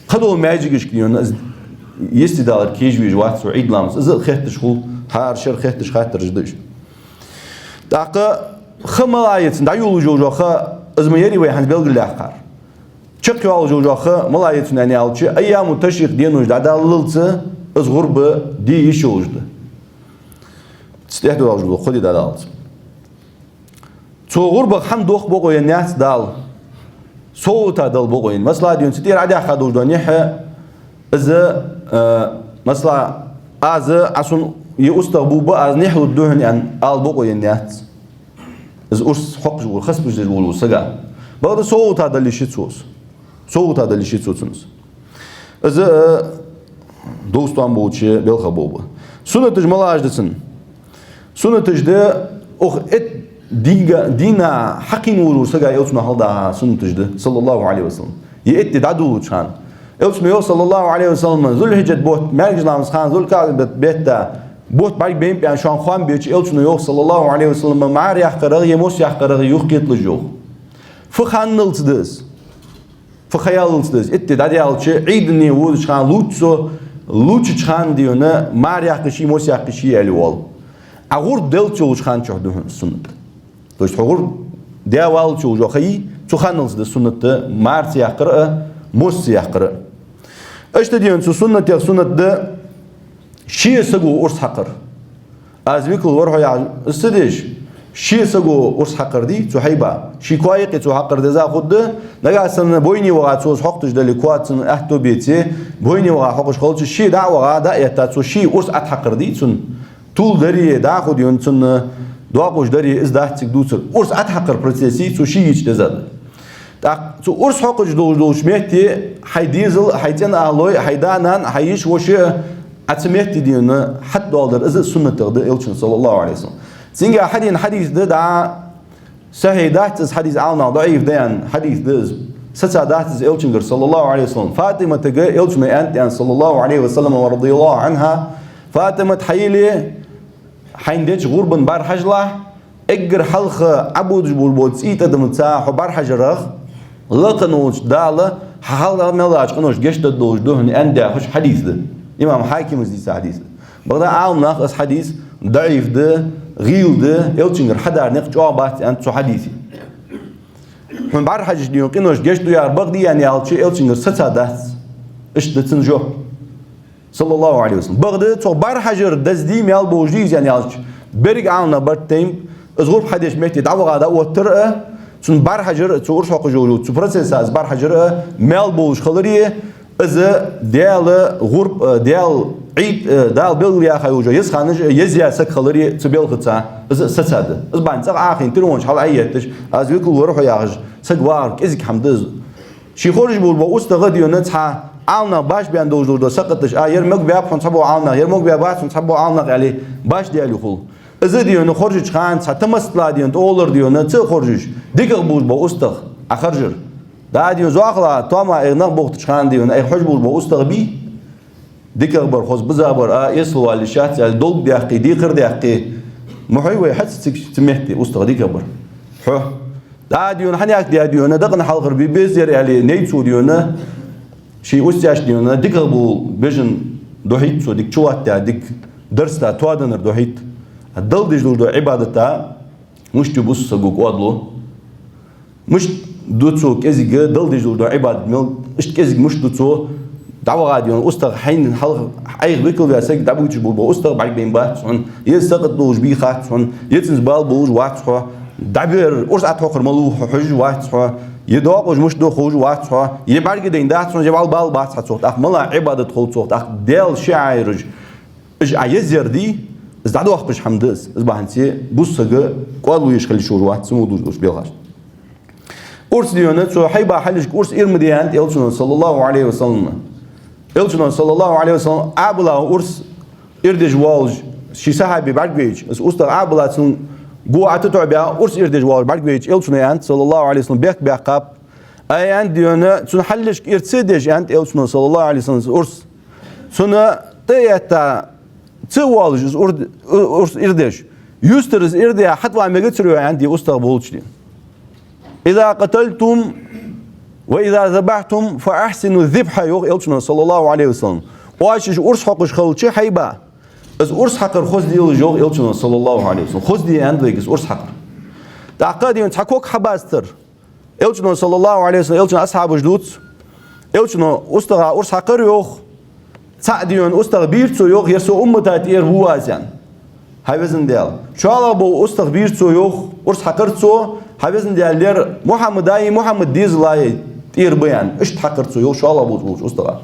خدو ماجيجي كيون يستدار كيجوي جوات عيد لامز از خيتش خو هار شر خيتش خاطر جدش داقه خملايت دا يولو جوجو خ از ميري وي هند بلغ لاخر چق يولو جوجو خ ملايت ناني алчы ايام التشريق دينوج دا داللص از غرب دي يشوجد تستهدو جوجو خدي دا دالص تو غرب هم دوخ بوغو ناس دال صوتا دال بوغو مثلا ديون ستير عدا خدوج دنيح از مثلا از عشان يستغبو بقى نحو الدهن يعني البقوا الناس از أرس حق جول خص بجد جول سجا بعد صوت هذا اللي شيتوس صوت هذا اللي شيتوسنس از دوستان بوچه بالخبوبه سنة تجمل أجدسن سنة تجده أخ ات دينا حقين ورور سجا يوتنا هذا سنة تجده صلى الله عليه وسلم يأتي دعوه كان يوتنا صلى الله عليه وسلم ذل هجت بوت مرج لامس خان ذل كعب بيتا بوت بعد بين بيان شان خوان بيج يوتنا يوصل صلى الله عليه وسلم معار يحقره يموس يحقره يخيط لجو فخان نلتدس فخيال نلتدس ات دعي على عيدني ود خان لوتش خان ديونا معار يحقشي موس يحقشي الوال أغور دل تشوج خان شهده السنة توش أغور ديوال تشوج أخي تخان نلتدس السنة معار يحقره موس يحقره ايش تدين سنة يا سنة ده شيء سجو أرس حقر از بيكل ورها يا استديش شيء سجو أرس حقر دي صحيبة شيء كوايق تو حقر ده زاخد ده نجا سن بويني وقعت سوز حقتش ده لقوات سن أهتو بيتي بويني وقع حقش خالص شيء دع وقع ده يتاتو شيء أرس حقر دي سن طول دري دع خد يون سن دواقوش دري إز ده تقدوسر أرس حقر برسيسي سو شيء يجتزاد تو أرس حقش دوش مهتي حيديزل حيتين أهلوي حيدانان حيش وشيء أتمهتي دينا حد دولار إذا السنة تقدر إلشن صلى الله عليه وسلم زينجا حديث ده دع سهيدات إز حديث عالنا ضعيف ديان حديث ده ستادات إز إلشن صلى الله عليه وسلم فاطمة تجا إلشن أنت يعني صلى الله عليه وسلم ورضي الله عنها فاطمة حيلي حيندج غربا بار حجله اجر حلخ عبود جبول بوت سيتا دمتساح وبار حجرخ لقنوش دالة حال ملاج قنوش جشت الدوش دهن أندى خش حديث ده إمام حاكم زي حديث بغدا عالم ناقص حديث ضعيف ده غيل ده يلتشنجر حدا نق جوابات أنت سو حديثي من بار حاجة ديون قنوش جشت يار بغدي يعني يلتشنجر ستادات إيش دتنجو صلى الله عليه وسلم بغدا تو بار حجر دزدي ميال بوجيز يعني يلتش برج عالنا برتيم أزغرب حديث مهتي دعوة غدا وترى سن بار حجر تو أرش حق جولو تو برسس از بار حجر ميال بوج خلريه إذا ديال غرب ديال عيد ديال بيل يا خيوجا يسخانج يزيا سك خلري تبيل خطا إذا ستاد إذا بان سق آخرين تلونش حال عيتش از بيكل وروح ياخج سقوار كإزك حمدز شي خرج بول بوستغد يونتها عالنا باش بيان دوج سقطش يرمق بيا بحن صبوا عالنا يرمق بيا باش صبوا عالنا عليه باش ديال يخل إذا ديون خرج خان ستمسلا ديون أولر ديون تخرج ديك بول بوستغ أخرجر دا ديون زواخلا توما إغنق بوقت شخان ديون أي حج بول بوستغبي ديك أخبر خص بزابر يسلو على الشات على دول بيحكي ديكر ديحكي محيوي حس تمهتي أستغ ديك أخبر حو دا ديون حنياك ديون دقن حال غربي بيزير على نيتسو ديون شيء أستياش ديون ديك أخبر بيجن دوحيت سو ديك شوات ديك درس تا توادنر دوحيت الدل ديجلو دو عبادتا مش تبص سقوق وادلو مش دوتسو كزيج دل ديجلو دو عباد مل إيش كزيج مش دوتسو دعوة غاديون أستغ حين حلق أي بيكل يا سك دعوة تجبول بو أستغ بعد بين بات شون يسقط بوج بيخات شون يتنز بال بوج وات شو دعبير أرس أتوقع ملو حج وات شو يدوق مش دو خوج وات شو يبارك دين دات شون جبال بال بات صوت أخ ملا عبادة خلط صوت أخ ديل شعيرج إيش عيزير دي زادو أخبش حمدس إزباهنتي بوسجة قالوا يشخل شروات سمودوش بيلغاش أرس ديانة سو حيبا حلش أرس إرمديان يلشون صلى الله عليه وسلم يلشون صلى الله عليه وسلم أبلا أرس إردج والج شي صحابي بعدويج أستغ عبلاتن جو عتتو بيا أرس إردج وار بعدويج إلشنا أنت صلى الله عليه وسلم بيك بيقاب أي عند يونا سن حلش إرتسدج أنت إلشنا صلى الله عليه وسلم أرس سن تيتا تسوالج أرس إردج يسترز إردي حتى ما يقتروا عندي أستغ بولشلين إذا قتلتم وإذا ذبحتم فأحسنوا الذبح يوغ إلشنا صلى الله عليه وسلم واشش أرس حقش خلشي حيبا از أرس حقر خذ دي الجوغ إلشنا صلى الله عليه وسلم خذ دي عندك أرس حقر تعقد يوم تحكوك حباستر إلشنا صلى الله عليه وسلم إلشنا أصحاب جدود إلشنا أستغى أرس حقر يوغ تعديون أستغى بيرتو يوغ يرسو أمتات إير بوازيان هاي وزن ديال شو الله بو أستغى بيرتو يوغ أرس حقرتو هاي وزن ديال لير محمد ديز لاي إير بيان إشت حقرتو يوغ شو الله بو أستغى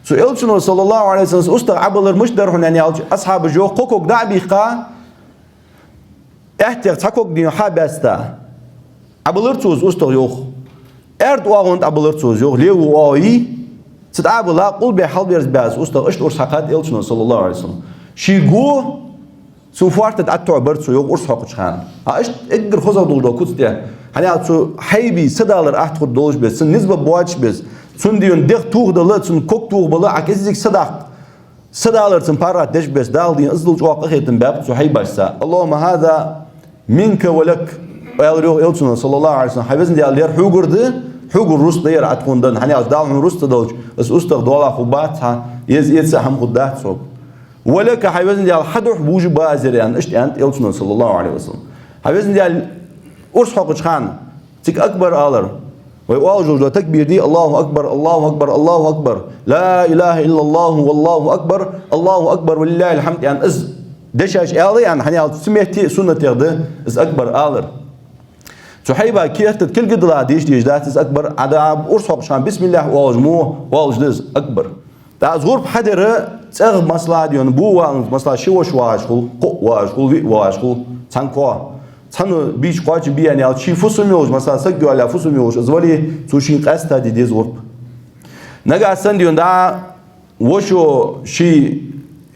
سو إلشنا صلى الله عليه وسلم أستغى عبلر مش درهن يعني أصحاب جو قوكوك دعبيقا احتيق تحكوك ديو حابستا عبلرتوز أستغى يوغ أرد واغوند عبلرتوز يوغ ليو واي تتعبلا قول بحال بيرز باز أستغى إشت أرس حقات إلشنا صلى الله عليه وسلم شيقو سو فارتت أتوع برتو يوغ أرس حقوش خان إشت إقدر خوزا دول دو كوتس ديه هني سو حيبي سدالر أحتخد دولش بس سن نسبة بواجش بس سن ديون ديخ توغ دلت سن كوك توغ بلا عكسيك سدالر سن بارات دش بس دال دين أزدل جواق أخيتن باب سو حيباش سا اللهم هذا منك ولك إلشنا صلى الله عليه وسلم حيبزن ديال لير حوغر دي حوغر روس دير عتكون دن هني دال من روس تدولج بس أستغ دولا خباتها يتسا هم خدات صوب ولك حيبزن ديال حدوح بوج بازر يعني إشت أنت إلشنا صلى الله عليه وسلم حيبزن ديال أرس حقوش خان تك أكبر آلر ويواجه تكبير دي الله أكبر الله أكبر الله أكبر لا إله إلا الله والله أكبر الله أكبر ولله الحمد يعني إز دشاش آلي يعني حني سمعتي سنة يغده إز أكبر آلر صحيبة كيف كل قدرة ديش دات إز أكبر عذاب أرس حقوش خان بسم الله واجموه واجدز أكبر تعزغور بحدر تأغ مصلحة ديون بو مصلحة شوش واجخل قو واجخل واجخل تنكوا تانو بيش قاچ بيان يال شي فوسميوش مثلا سجوا على فوسميوش زولي توشين قاستا دي ديز ورب نجا سنديون دا وشو شي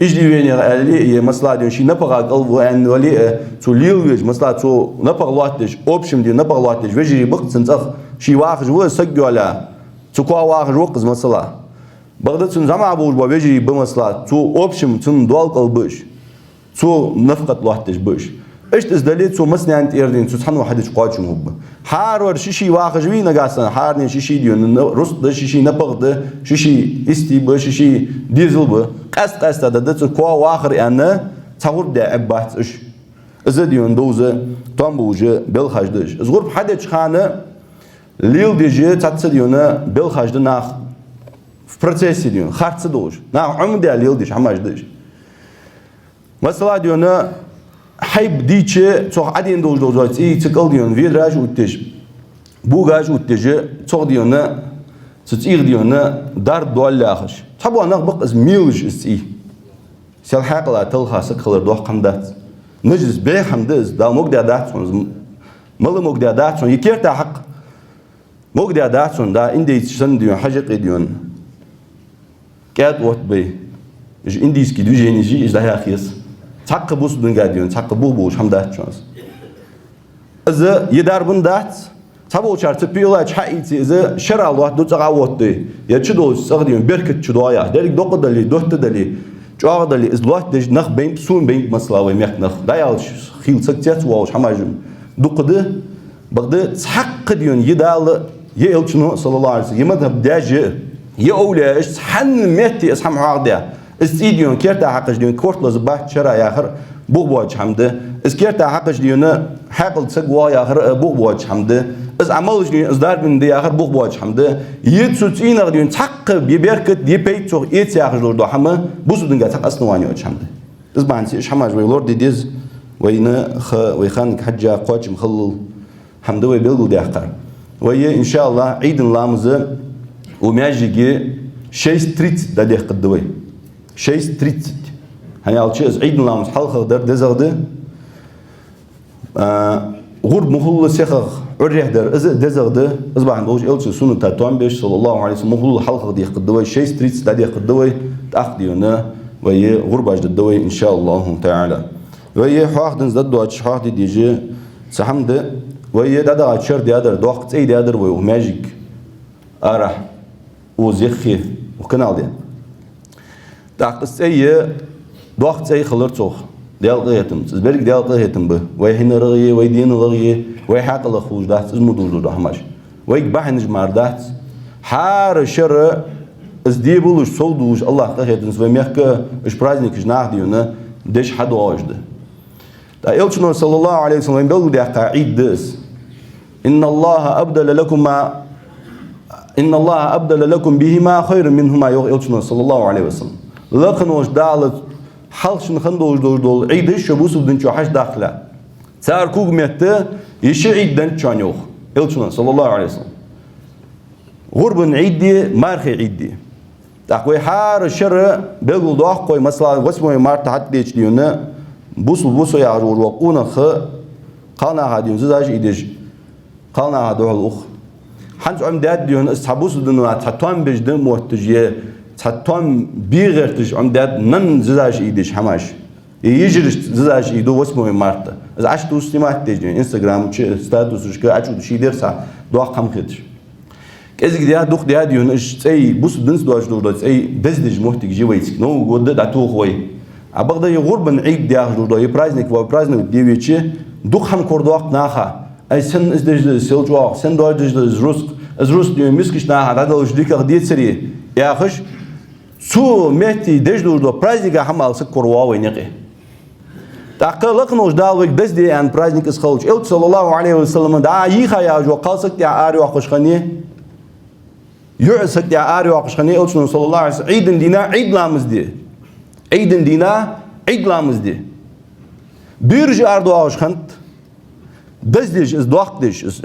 اجدي وين اللي مثلا ديون شي نبغى قلبو ان ولي تو ليلوج مثلا تو نبغى لاتش اوبشن دي نبغى لاتش وجري بقت سنتخ شي واخج و سجوا على تو كوا واخج وقز مثلا بغداد سن زعما بوج وجري بمثلا تو اوبشن تن دول قلبش تو نفقت لاتش بش إيش تزدليت سو مسني أنت إيردين سو تحنو حدش قاچم هوب حارور شيشي واخج وين نجاسن حارني شيشي ديون رست شيشي نبغد شيشي استي ب شيشي ديزل ب قاس ده سو كوا واخر أنا تصور ده عبات إيش إذا ديون دوزة تامبوجة بالخجدش زغرب حدش خانة ليل ديجي تاتس ديونا بالخجد ناخ في بروسيس ديون خارج دوج ناخ عمده ليل ديش حماش ديش مثلا ديونا حيب ديتشي صح عادين دوج دوجات تقل ديون فيدراج وتج بوغاج وتج صح ديونا تتيغ ديونا دار دول لاخش تحبوا أنا بق از ميلج استي سال حقلا تلخا سكخلر دوح قمدات نجلس بيه حمدز دا مقدع داتون مل مقدع داتون يكيرتا حق مقدع داتون دا اندي تشن ديون حاجق ديون كات وات بي اج انديس كي دوجينيجي اج دا هاخيس تحق بوس دنگا ديون تحق بوش حمدات شانس إذا يدار بندات تابو شرط بيلا شحيتي إذا شرع الله دو تقاوت دي يا تشدو سقديون بركة شدوايا دليل دوق دلي دوت دلي جوار دلي إزلوات دج نخ بين سون بين مسلا ويميخ نخ دا يالش خيل سكتيات واوش حماجم دوق ده بغد تحق ديون يدال يلشنو صلى الله عليه وسلم يمذهب داجي يأولى إيش حن ميتي اسحم عقدها استيديون كيرتا حقش ديون كورت لزباح شرع يا آخر بوغواج حمده إز كيرتا حقش ديونا حقل تسقوا يا آخر بوغواج حمده إز عملش ديون إز دار من دي آخر بوغواج حمده يتسوتين ديون تحق بيبركت دي بيتوغ إيت يا آخر لوردو حما بوسو دنگا تحق أصنواني وش حمده إز بانسي إش حماج ويلورد ديز وينا ويخانك حجة قواج مخلل حمده ويبلغو دي آخر ويا إن شاء الله عيد اللامزة ومياجيجي شي ستريت دا دي قدوي شي ستريت هني على شيء عيد اللامز حلقة در دزغده غرب مخلل سيخ عريه در إز دزغده إز بعد وش إلش سنة تاتوان بيش صلى الله عليه وسلم مخلل حلقة دي قدوي شي ستريت دا دي قدوي تأخذيونه وهي غربة جدوي إن شاء الله تعالى وهي حاخدن زدو أتش حاخدي ديجي سحمد وهي دادا أتشر ديادر دوقت أي ديادر وهو ماجيك أرح وزيخي وكنال دي تاقس أي دوقت أي خلرتوخ ديال قيتم تزبرك ديال قيتم به ويحين رغي ويدين رغي ويحاق الخوج دات اسمدوج دحماش ويك بحنج ماردات حار شر ازديبولش صودوش الله قيتن وميخك اش праздник جناخديونه دش حد واجده تا يلشنو صلى الله عليه وسلم بيقول ده قاعد دس إن الله أبدل لكم بهما خير منهما يلشنو صلى الله عليه وسلم لكن وش دالت حلشن خندوش دول عيد شبوس بدنشو حش داخله سار كوج ميت يشي عيد دنشان يوخ يلشنو صلى الله عليه وسلم غرب عيد دي مارخي عيد دي تاقوي حار الشر بيقول دوخ قوي مثلا واسمه مارت حد ديش ديونه بوسو يا رور وقونا خ قانا هاديون زاج ايدج قانا هادو الاخ حنج عم داد ديون اصحابوس دنو تحتوان بجدم موتجيه تحتوان بيغرتج عم داد نن زاج ايدج حماش يجرش زاج ايدو واسمه مارت از عشتو استماع تيجي انستغرام ستاتوس شك اچو شي درسا دوخ قم خدش كازك ديا دوخ ديا ديون اش اي بوس دنس دوج دوج اي دزدج موتج جويت نو غود داتو خوي أبغى يغربن عيد دياخ جودو يبرايزنك وبرايزنك ديويتشي دوخ هم كردوق ناخا أي سن إزدج سيلجوق سن دوجج زروس ديو مسكش ناخا هذا وجديك غديت سري يا خش سو مهتي دج جودو برايزنك هم على سكر واوي نقي تأكلك نوش دالوك دز دي عن برايزنك إسخالج إلت صلى الله عليه وسلم دا يخا يا جو قالسك يا آري وقشخني يعسك يا آري وقشخني إلت صلى الله عليه وسلم عيد دينا عيد لامز دي عيدن دينا عيد لامز دي بيرج أردو أوشخنت دزديش إز دوقتش إز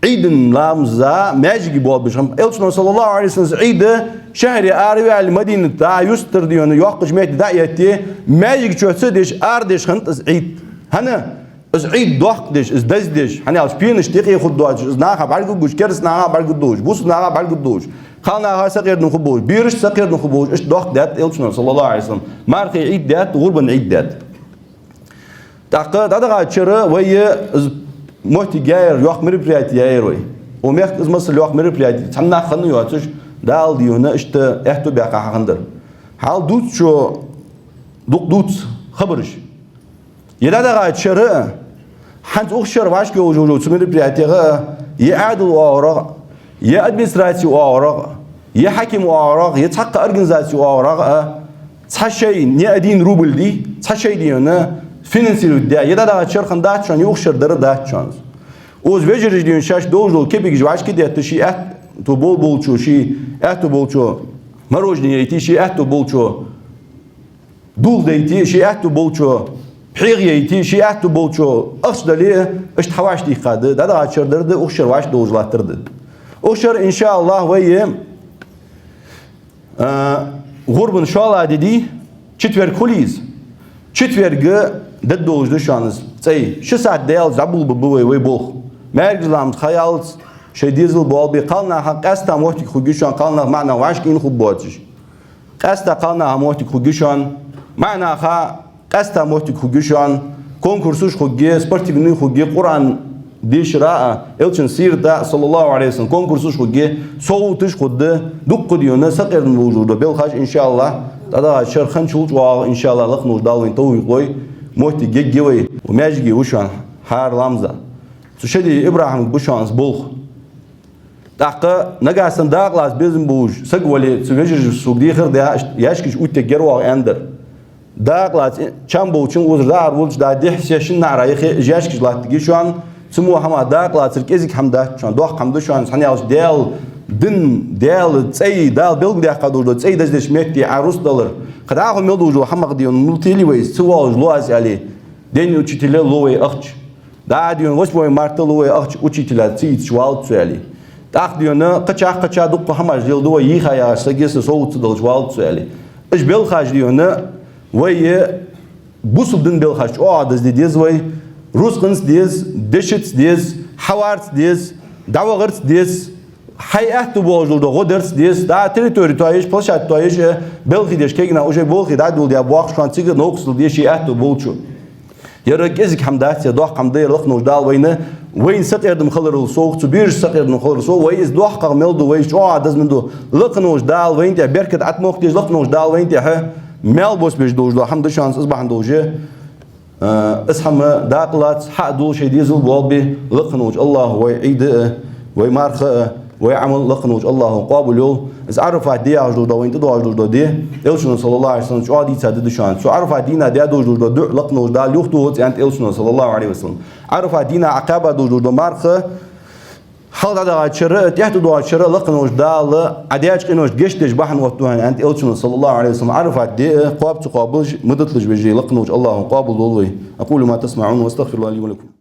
عيدن لامزا ماجي بول بشخم إلشنا صلى الله عليه وسلم عيد شهر آروي على مدينة تا يستر ديون يوقش ميت دايتي ماجي تشوتسديش أردش خنت إز عيد هنا إز عيد دوقتش إز دزديش هنا أش بينش تيجي خد دوج إز ناخا بالجوج كرس ناخا بالجوج بوس ناخا بالجوج خلنا هاي سقير نخبوش بيرش سقير نخبوش إيش دوخ دات إلشنا صلى الله عليه وسلم مارخي عيد دات غربا عيد دات تعقد هذا قاعد شرا ويا موتي جاير يوخ مريبرياتي جاير وي وميخ إز مصر يوخ مريبرياتي تحنا خلنا يواتش دال ديونا إشت إحتو بيقع حقندر حال دوت شو دوت خبرش يدا هذا قاعد شرا حنت أخشر واش كي وجوجو مريبرياتي غا يعادل وأوراق يا أدمنستراتي وأوراق يا حكيم وأوراق يا تحقق أورجنزاتي وأوراق تحشي نيادين روبل دي تحشي ديونا فينانسيرو دي يدا دا شرخن داتشان يوخشر در داتشانز اوز بيجرج ديون شاش دوجل كيبيك جواش كده تشي تو بول شو شي تو بول شو مروجني يتي شي تو بول شو دول ديتي شي تو بول شو حيغ يتي شي تو بول شو أصدلي اش تحواش دي قاده دا شر در ده اوخشر واش دوجلاتر ده أشر إن شاء الله ويا غرب إن شاء الله دي چتور كوليز چتور جا ددوج دشانز تي شو ساعة ديال زبول ببوي ويبوخ مرجلام خيالت شيء ديزل بول بقالنا حق استا موتي خوجيشان قالنا معنا واش كين خوب بوتش استا قالنا موتي خوجيشان معنا خا استا موتي خوجيشان كونكورسوش خوجي سبورتيفني خوجي قرآن ديش راء إلشن سير دا صلى الله عليه وسلم كونكورسوش خوجي صوتش خد دق ديونا سقر موجودة بالخاش إن شاء الله هذا شرخن شوت وإن شاء الله لخنوش دالين توي قوي موتي جيجوي وماجي وشان حار لامزا سوشدي إبراهيم بوشانس بولخ دقة نجاسن داغلاس بيزن بوج سقولي سويجر سوق دي خير ده ياشكش أوت جروا أندر داغلاس كم بوشن وزدار ولش دا دحسيشن نعرى ياشكش لا تجي شان سمو هما داغلاس الكيزك حمدا شان دوخ حمدا شان سنيالش ديال ديال تسي دال بيلق دي قدور تسي دزدش ميتي عروس دولار قد اخو ميلدوجو حمق ديون ملتيلي وي سوال لواز علي دينيو تشيتيل لوي اخش دا ديون وش بوي مارتلوي اخش وتشيتيل تسي شوال تسالي داخ ديونا قچا دوق حماج ديل دو يخايا سجيس صوت دل شوال تسالي اش بيل خاج ديونا وي بوسو دن بيل خاج او دز ديز وي روسقنس ديز دشتس ديز حوارت ديز دعوغرت ديز hayat bojul do goders dies da território toish plashat toish belgi dies kegna hoje bolgi da dul dia box franzige noxl dies hayat bolchu yara gezik hamdat ya doh qamday liqnu dal wayna وين ستقدم خلر الصوت تبير ستقدم خلر الصوت ويز دوح قمل دو ويش عاد من دو لقنوش دال وين تي بركت عتموق تيج لقنوش دال وين تي مال بوس بيج دوج الحمد شانس اصبح دوجه اسحم داقلات حق دول شي ديزل بولبي لقنوش الله ويعيد ويمارخ ويعمل لقنوش الله قابل يول از عرفت دي اجدو دو وين تدو اجدو دو دي الشن صلى الله عليه وسلم شو عادي تسدد شان شو عرفت دينا دي دو دو لقنوش دال يختو انت الشن صلى الله عليه وسلم عرفت دينا عقابه دو مارخ حال هذا شر تحت دو شر لقنوش دال عدياش قنوش جشتش بحن وقتوهن انت الشن صلى الله عليه وسلم عرفت دي قاب تقابل مدتلج بيجي لقنوش الله قابل دولوي اقول ما تسمعون واستغفر الله لي ولكم